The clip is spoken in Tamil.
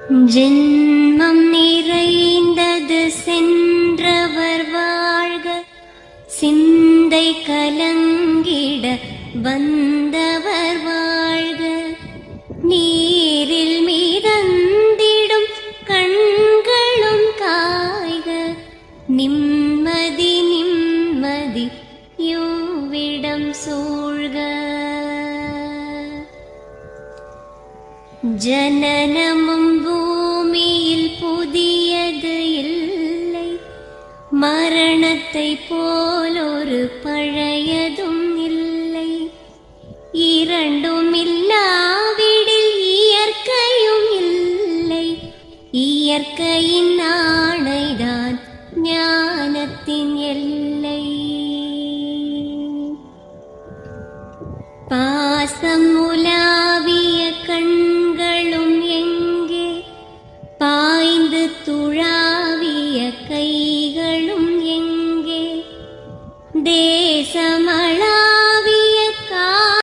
ஜென்மம் நிறைந்தது சென்றவர் வாழ்க, சிந்தை கலங்கிட வந்தவர் வாழ்க. நீரில் மிதந்திடும் கண்களும் காய்க, நிம்மதி நிம்மதி யோவிடம் சூழ்க. ஜனனமும் பூமியில் புதியது இல்லை, மரணத்தை போலொரு பழையதும் இல்லை. இரண்டும் இல்லாவிடில் இயற்கையும் இல்லை, இயற்கையின் ஆணைதான் ஞானத்தின் எல்லை. பாசம் உலாவிய கண்களும் எங்கே, பாய்ந்து துழாவிய கைகளும் எங்கே. தேசமள